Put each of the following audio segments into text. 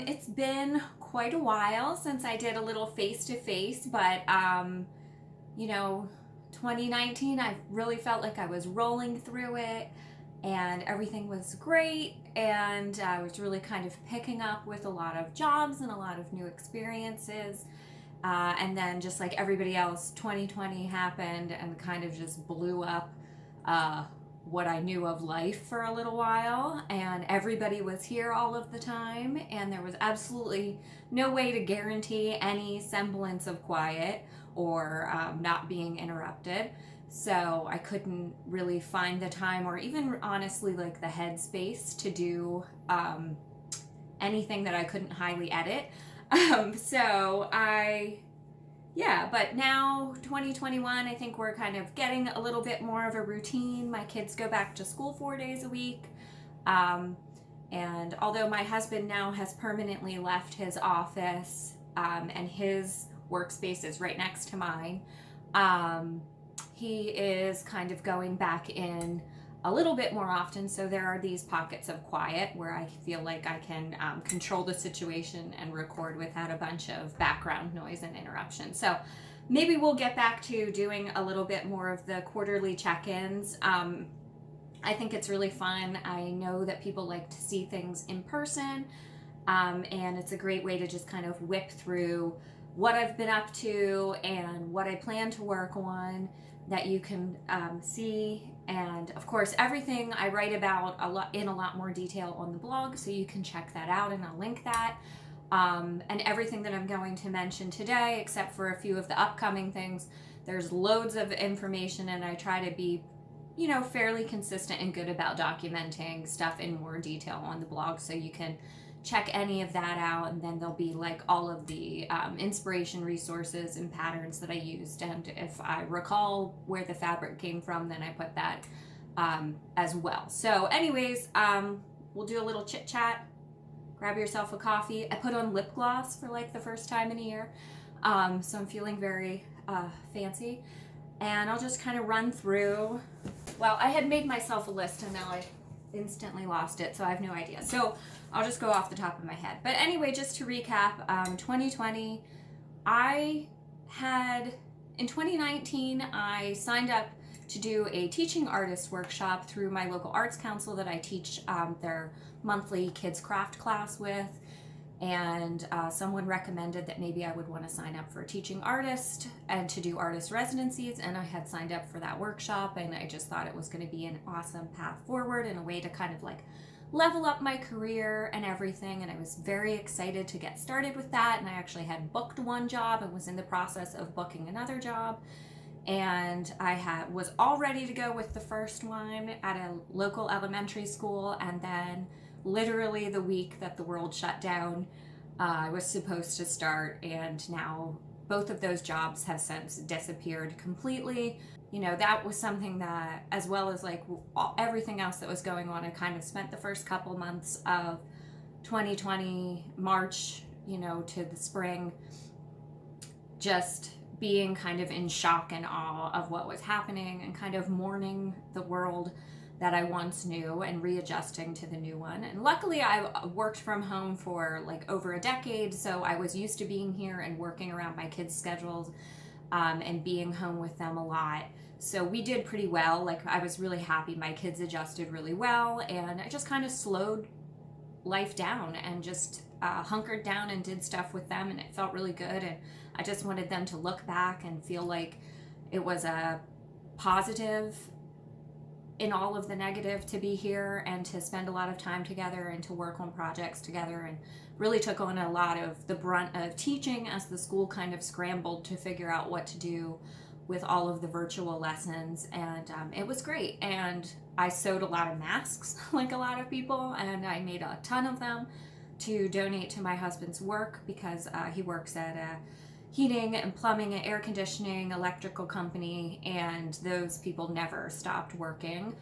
It's been quite a while since I did a little face-to-face, but 2019, I really felt like I was rolling through it and everything was great. And I was really kind of picking up with a lot of jobs and a lot of new experiences. And then, just like everybody else, 2020 happened and kind of just blew up uh, what I knew of life for a little while. And everybody was here all of the time, and there was absolutely no way to guarantee any semblance of quiet or not being interrupted. So I couldn't really find the time or even honestly like the headspace to do anything that I couldn't highly edit. So yeah, but now 2021, I think we're kind of getting a little bit more of a routine. My kids go back to school 4 days a week. Um, and although my husband now has permanently left his office and his workspace is right next to mine, um, he is kind of going back in a little bit more often. So there are these pockets of quiet where I feel like I can control the situation and record without a bunch of background noise and interruption. So maybe we'll get back to doing a little bit more of the quarterly check-ins. I think it's really fun. I know that people like to see things in person, and it's a great way to just kind of whip through what I've been up to and what I plan to work on that you can see. And of course, everything I write about in a lot more detail on the blog, so you can check that out, and I'll link that. And everything that I'm going to mention today, except for a few of the upcoming things, there's loads of information, and I try to be fairly consistent and good about documenting stuff in more detail on the blog, so you can check any of that out. And then there'll be like all of the inspiration resources and patterns that I used, and if I recall where the fabric came from, then I put that as well. So anyways, we'll do a little chit chat. Grab yourself a coffee. I put on lip gloss for like the first time in a year, so I'm feeling very fancy, and I'll just kind of run through. Well, I had made myself a list and now I instantly lost it, so I have no idea. So I'll just go off the top of my head. But anyway, just to recap, 2020, in 2019, I signed up to do a teaching artist workshop through my local arts council that I teach their monthly kids craft class with. And someone recommended that maybe I would want to sign up for a teaching artist and to do artist residencies, and I had signed up for that workshop, and I just thought it was going to be an awesome path forward and a way to kind of like level up my career and everything. And I was very excited to get started with that, and I actually had booked one job and was in the process of booking another job, and was all ready to go with the first one at a local elementary school. And then literally the week that the world shut down, I was supposed to start, and now both of those jobs have since disappeared completely. That was something that, as well as like everything else that was going on, I kind of spent the first couple months of 2020, March, to the spring, just being kind of in shock and awe of what was happening and kind of mourning the world that I once knew and readjusting to the new one. And luckily I've worked from home for like over a decade, so I was used to being here and working around my kids' schedules and being home with them a lot. So we did pretty well. Like, I was really happy. My kids adjusted really well, and I just kind of slowed life down and just hunkered down and did stuff with them, and it felt really good. And I just wanted them to look back and feel like it was a positive in all of the negative to be here and to spend a lot of time together and to work on projects together, and really took on a lot of the brunt of teaching as the school kind of scrambled to figure out what to do with all of the virtual lessons. And it was great. And I sewed a lot of masks like a lot of people, and I made a ton of them to donate to my husband's work, because he works at a heating and plumbing and air conditioning electrical company, and those people never stopped working.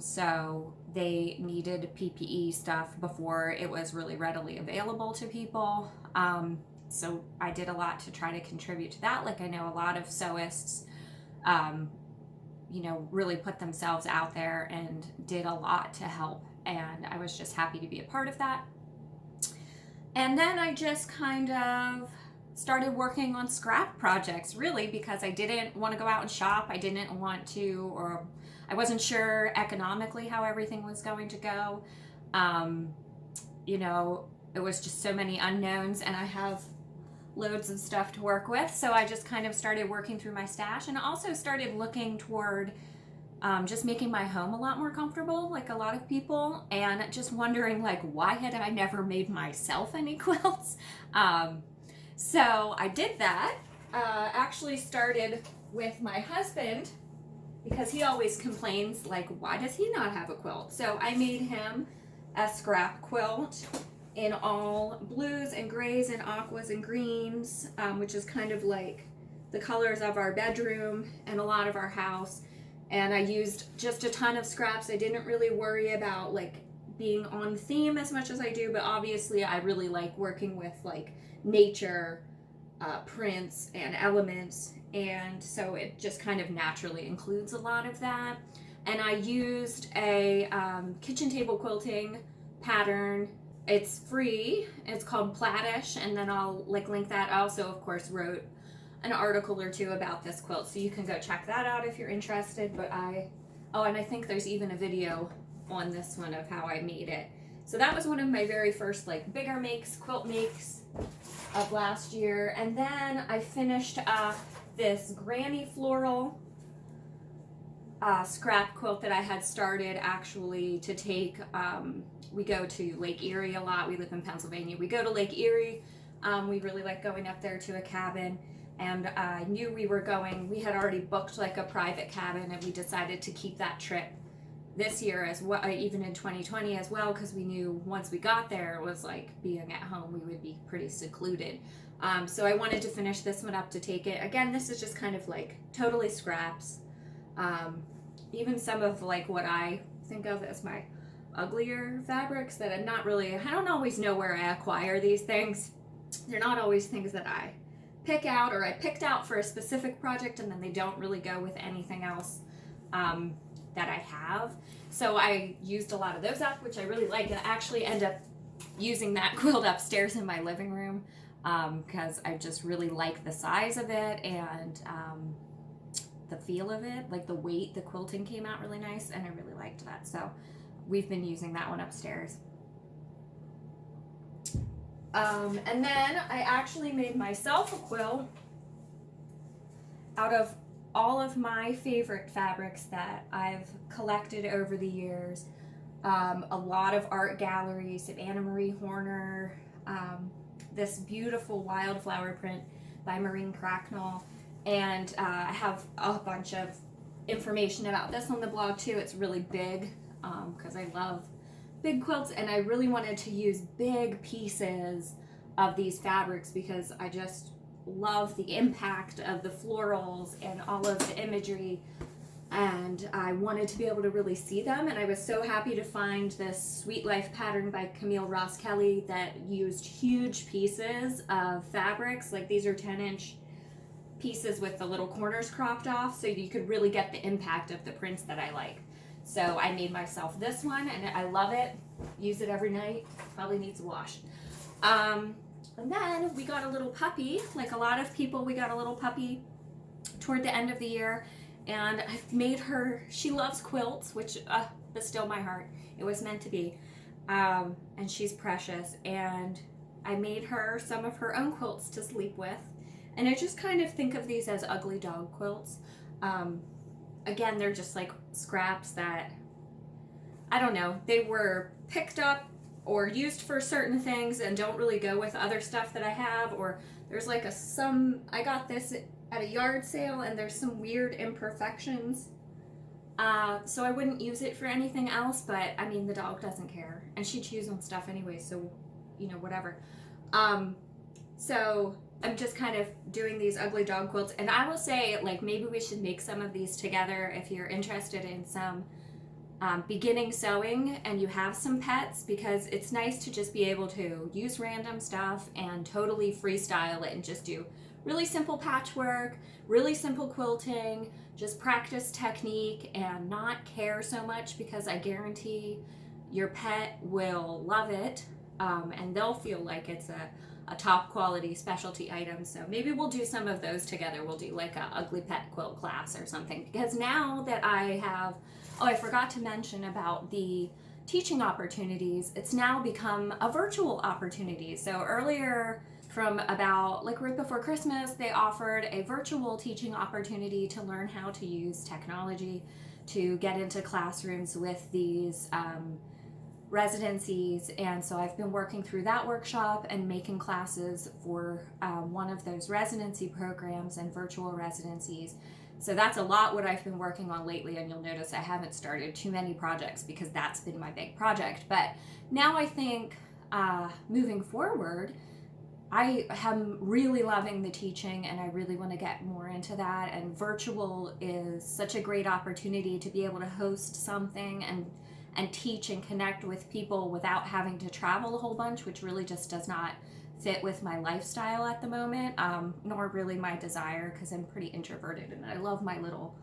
So they needed PPE stuff before it was really readily available to people. So I did a lot to try to contribute to that. Like, I know a lot of sewists, really put themselves out there and did a lot to help. And I was just happy to be a part of that. And then I just kind of started working on scrap projects, really, because I didn't want to go out and shop. I didn't want to, or I wasn't sure economically how everything was going to go. You know, it was just so many unknowns, and I have loads of stuff to work with. So I just kind of started working through my stash, and also started looking toward just making my home a lot more comfortable, like a lot of people, and just wondering, like, why had I never made myself any quilts? So I did that. Actually started with my husband, because he always complains, like, why does he not have a quilt? So I made him a scrap quilt in all blues and grays and aquas and greens, which is kind of like the colors of our bedroom and a lot of our house. And I used just a ton of scraps. I didn't really worry about like being on theme as much as I do, but obviously I really like working with like nature, prints and elements, and so it just kind of naturally includes a lot of that. And I used a kitchen table quilting pattern. It's free. It's called Plaidish, and then I'll like link that. I also, of course, wrote an article or two about this quilt, so you can go check that out if you're interested. But and I think there's even a video on this one of how I made it. So that was one of my very first like bigger makes, quilt makes of last year. And then I finished up this granny floral scrap quilt that I had started actually to take. We go to Lake Erie a lot. We live in Pennsylvania. We go to Lake Erie. We really like going up there to a cabin. And I knew we were going, we had already booked like a private cabin, and we decided to keep that trip this year as well, even in 2020 as well, because we knew once we got there, it was like being at home, we would be pretty secluded. So I wanted to finish this one up to take it. Again, this is just kind of like totally scraps. Even some of like what I think of as my uglier fabrics that I'm not really, I don't always know where I acquire these things. They're not always things that I pick out, or I picked out for a specific project and then they don't really go with anything else that I have. So I used a lot of those up, which I really like. I actually end up using that quilt upstairs in my living room because I just really like the size of it and the feel of it, like the weight, the quilting came out really nice, and I really liked that. So we've been using that one upstairs. And then I actually made myself a quilt out of all of my favorite fabrics that I've collected over the years. A lot of art galleries of Anna Marie Horner, this beautiful wildflower print by Maureen Cracknell, and I have a bunch of information about this on the blog too. It's really big because I love big quilts, and I really wanted to use big pieces of these fabrics because I just love the impact of the florals and all of the imagery, and I wanted to be able to really see them. And I was so happy to find this Sweet Life pattern by Camille Ross Kelly that used huge pieces of fabrics. Like these are 10-inch pieces with the little corners cropped off, so you could really get the impact of the prints that I like. So I made myself this one, and I love it. Use it every night. Probably needs a wash. And then we got a little puppy. Like a lot of people, we got a little puppy toward the end of the year, and I've made her, she loves quilts, which still my heart. It was meant to be. And she's precious, and I made her some of her own quilts to sleep with. And I just kind of think of these as ugly dog quilts. Again, they're just like scraps that, I don't know, they were picked up or used for certain things and don't really go with other stuff that I have, or there's like I got this at a yard sale and there's some weird imperfections. So I wouldn't use it for anything else, but I mean, the dog doesn't care and she chews on stuff anyway, so, you know, whatever. So I'm just kind of doing these ugly dog quilts, and I will say, like, maybe we should make some of these together if you're interested in some beginning sewing and you have some pets, because it's nice to just be able to use random stuff and totally freestyle it and just do really simple patchwork, really simple quilting, just practice technique and not care so much, because I guarantee your pet will love it. and they'll feel like it's a top quality specialty item. So maybe we'll do some of those together. We'll do like a ugly pet quilt class or something, because now that I have, oh, I forgot to mention about the teaching opportunities, it's now become a virtual opportunity. So earlier, from about like right before Christmas, they offered a virtual teaching opportunity to learn how to use technology to get into classrooms with these residencies. And so I've been working through that workshop and making classes for one of those residency programs and virtual residencies. So that's a lot what I've been working on lately, and you'll notice I haven't started too many projects because that's been my big project. But now I think moving forward, I am really loving the teaching, and I really want to get more into that. And virtual is such a great opportunity to be able to host something and teach and connect with people without having to travel a whole bunch, which really just does not fit with my lifestyle at the moment, nor really my desire, because I'm pretty introverted and I love my little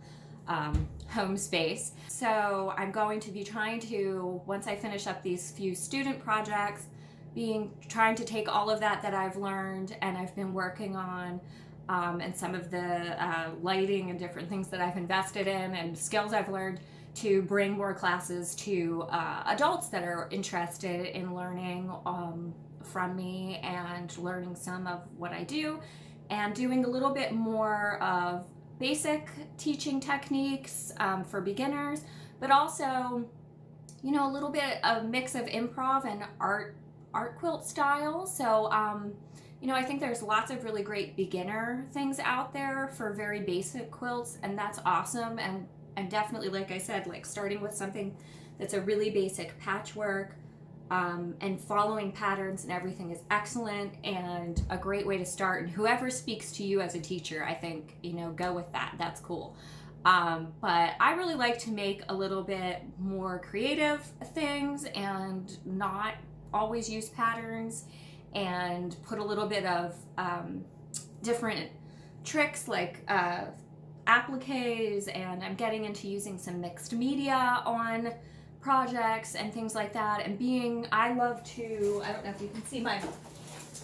home space. So I'm going to be trying to, once I finish up these few student projects, trying to take all of that I've learned and I've been working on, and some of the lighting and different things that I've invested in and skills I've learned, to bring more classes to adults that are interested in learning from me and learning some of what I do, and doing a little bit more of basic teaching techniques for beginners, but also, you know, a little bit of mix of improv and art quilt style. So you know, I think there's lots of really great beginner things out there for very basic quilts, and that's awesome. And definitely, like I said, like starting with something that's a really basic patchwork, and following patterns and everything is excellent and a great way to start. And whoever speaks to you as a teacher, I think, you know, go with that. That's cool. But I really like to make a little bit more creative things and not always use patterns, and put a little bit of different tricks like appliques, and I'm getting into using some mixed media on projects and things like that. And I love to, I don't know if you can see my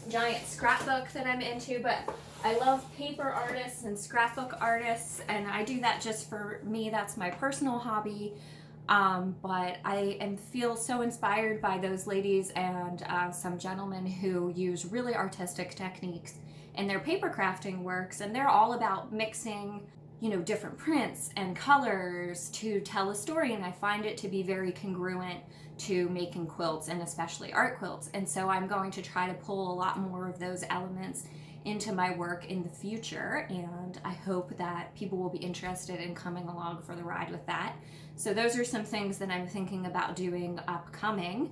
giant scrapbook that I'm into, but I love paper artists and scrapbook artists, and I do that just for me. That's my personal hobby. But I feel so inspired by those ladies and some gentlemen who use really artistic techniques in their paper crafting works, and they're all about mixing, you know, different prints and colors to tell a story, and I find it to be very congruent to making quilts, and especially art quilts. And so I'm going to try to pull a lot more of those elements into my work in the future, and I hope that people will be interested in coming along for the ride with that. So those are some things that I'm thinking about doing upcoming.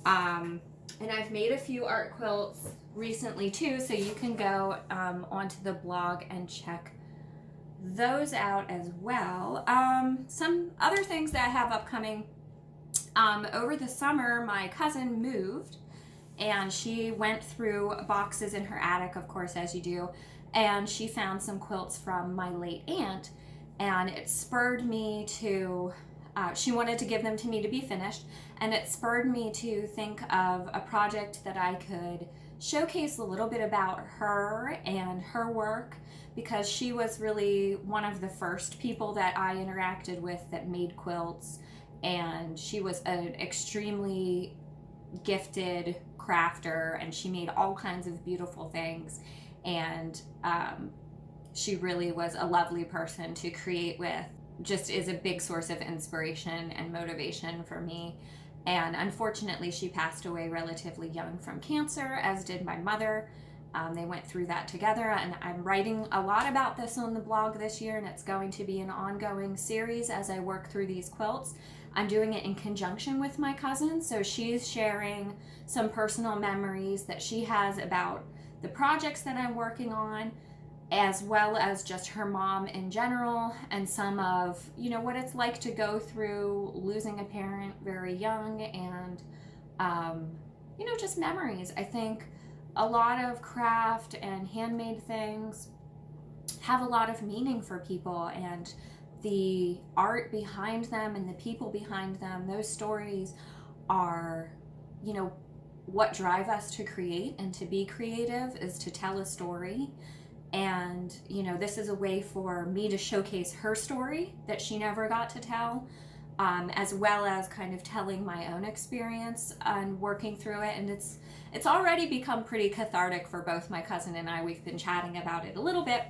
And I've made a few art quilts recently too, so you can go onto the blog and check those out as well. Some other things that I have upcoming, over the summer my cousin moved, and she went through boxes in her attic, of course, as you do, and she found some quilts from my late aunt, and it spurred me to, she wanted to give them to me to be finished, and it spurred me to think of a project that I could showcase a little bit about her and her work, because she was really one of the first people that I interacted with that made quilts, and she was an extremely gifted crafter, and she made all kinds of beautiful things, and she really was a lovely person to create with, just is a big source of inspiration and motivation for me. And unfortunately she passed away relatively young from cancer, as did my mother. They went through that together, and I'm writing a lot about this on the blog this year, and it's going to be an ongoing series as I work through these quilts. I'm doing it in conjunction with my cousin, so she's sharing some personal memories that she has about the projects that I'm working on, as well as just her mom in general, and some of, you know, what it's like to go through losing a parent very young, and you know, just memories. I think a lot of craft and handmade things have a lot of meaning for people, and the art behind them and the people behind them, those stories are, you know, what drive us to create and to be creative is to tell a story. And, this is a way for me to showcase her story that she never got to tell, as well as kind of telling my own experience and working through it. And it's already become pretty cathartic for both my cousin and I. We've been chatting about it a little bit.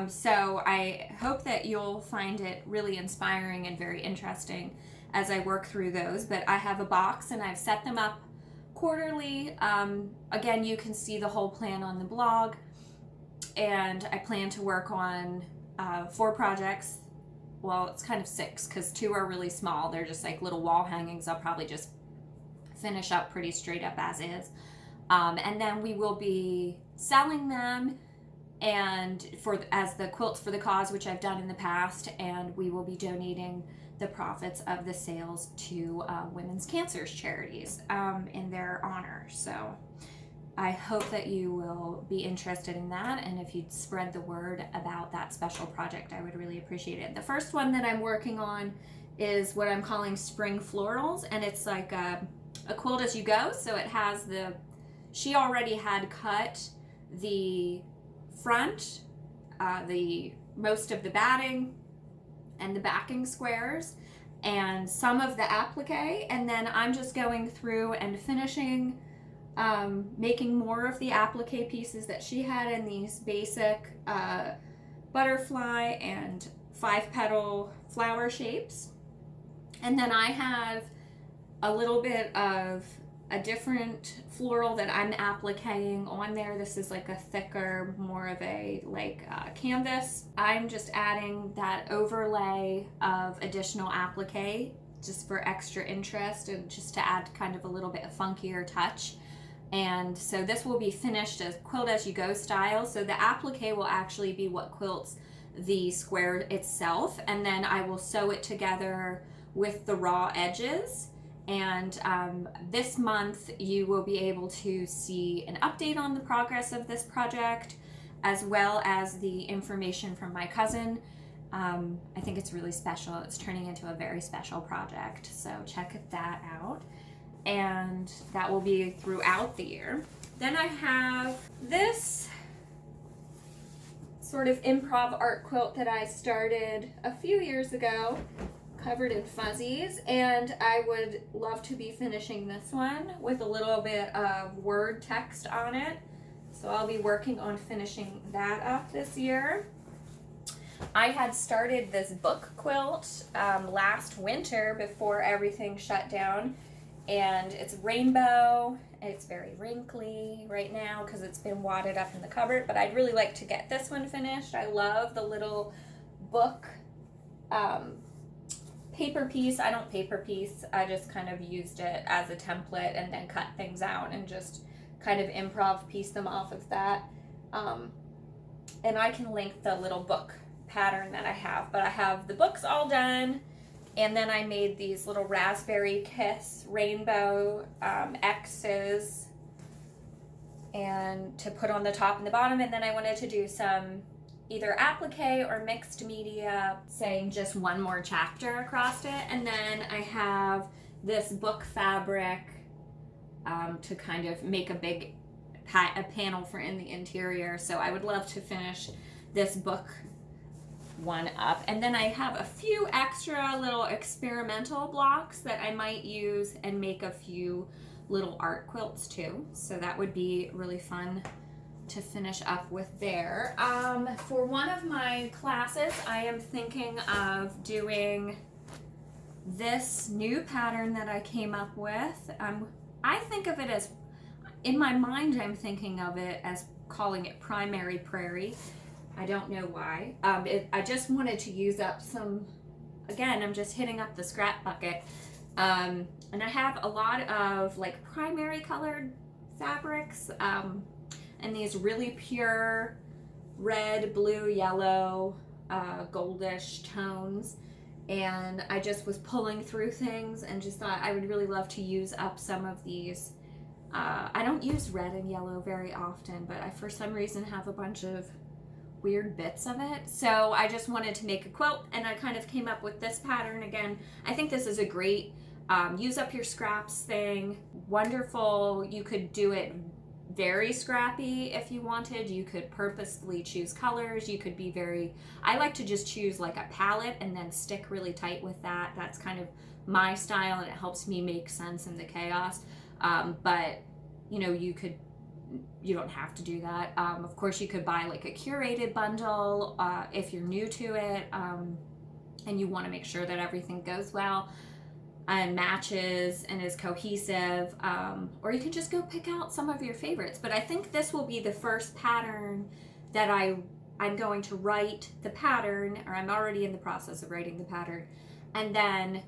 So I hope that you'll find it really inspiring and very interesting as I work through those. But I have a box and I've set them up quarterly. Again, you can see the whole plan on the blog. And I plan to work on 4 projects. Well, it's kind of 6 because 2 are really small. They're just like little wall hangings. I'll probably just finish up pretty straight up as is. And then we will be selling them and as the quilts for the cause, which I've done in the past, and we will be donating the profits of the sales to women's cancer charities in their honor. So I hope that you will be interested in that, and if you'd spread the word about that special project, I would really appreciate it. The first one that I'm working on is what I'm calling Spring Florals, and it's like a quilt as you go. So it has she already had cut the front, the most of the batting and the backing squares, and some of the applique, and then I'm just going through and finishing making more of the applique pieces that she had in these basic butterfly and 5-petal flower shapes. And then I have a little bit of a different floral that I'm appliquing on there. This is like a thicker, more of a canvas. I'm just adding that overlay of additional applique just for extra interest and just to add kind of a little bit of funkier touch. And so this will be finished as quilt as you go style. So the applique will actually be what quilts the square itself, and then I will sew it together with the raw edges. And this month you will be able to see an update on the progress of this project, as well as the information from my cousin. I think it's really special. It's turning into a very special project, so check that out. And that will be throughout the year. Then I have this sort of improv art quilt that I started a few years ago, covered in fuzzies, and I would love to be finishing this one with a little bit of word text on it. So I'll be working on finishing that up this year. I had started this book quilt last winter before everything shut down. And it's rainbow, and it's very wrinkly right now because it's been wadded up in the cupboard, but I'd really like to get this one finished. I love the little book paper piece. I don't paper piece, I just kind of used it as a template and then cut things out and just kind of improv piece them off of that. And I can link the little book pattern that I have, but I have the books all done. And then I made these little raspberry kiss rainbow X's and to put on the top and the bottom. And then I wanted to do some either applique or mixed media saying just one more chapter across it. And then I have this book fabric to kind of make a big a panel for in the interior. So I would love to finish this book one up, and then I have a few extra little experimental blocks that I might use and make a few little art quilts too, so that would be really fun to finish up with there. For one of my classes I am thinking of doing this new pattern that I came up with. I think of it as, in my mind I'm thinking of it as calling it Primary Prairie. I don't know why. I just wanted to use up some, again, I'm just hitting up the scrap bucket. And I have a lot of like primary colored fabrics and these really pure red, blue, yellow, goldish tones. And I just was pulling through things and just thought I would really love to use up some of these. I don't use red and yellow very often, but I for some reason have a bunch of weird bits of it. So I just wanted to make a quilt, and I kind of came up with this pattern again. I think this is a great use up your scraps thing. wonderful. You could do it very scrappy if you wanted. You could purposefully choose colors. You could be I like to just choose like a palette and then stick really tight with that. That's kind of my style, and it helps me make sense in the chaos. But you know, you don't have to do that. Of course, you could buy like a curated bundle if you're new to it, and you want to make sure that everything goes well and matches and is cohesive, or you can just go pick out some of your favorites. But I think this will be the first pattern that I'm going to write the pattern, or I'm already in the process of writing the pattern, and then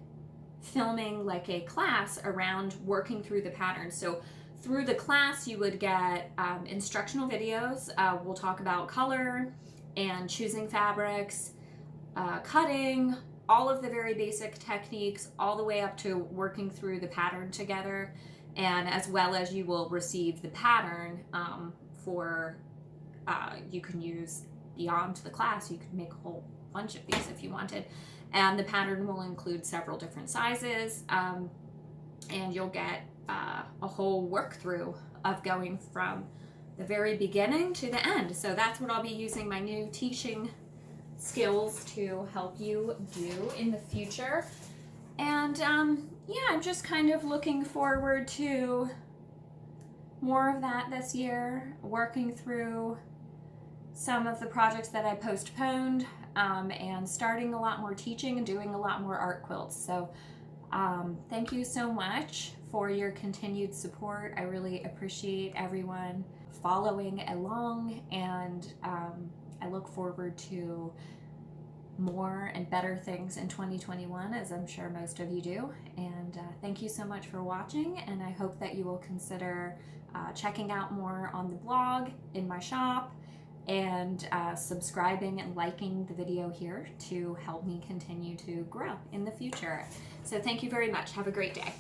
filming like a class around working through the pattern. So through the class, you would get instructional videos. We'll talk about color and choosing fabrics, cutting, all of the very basic techniques, all the way up to working through the pattern together. And as well as you will receive the pattern you can use beyond the class. You could make a whole bunch of these if you wanted. And the pattern will include several different sizes, and you'll get a whole work through of going from the very beginning to the end. So that's what I'll be using my new teaching skills to help you do in the future. And yeah, I'm just kind of looking forward to more of that this year, working through some of the projects that I postponed, and starting a lot more teaching and doing a lot more art quilts. So thank you so much for your continued support. I really appreciate everyone following along, and I look forward to more and better things in 2021, as I'm sure most of you do. And thank you so much for watching, and I hope that you will consider checking out more on the blog, in my shop, and subscribing and liking the video here to help me continue to grow in the future. So thank you very much. Have a great day.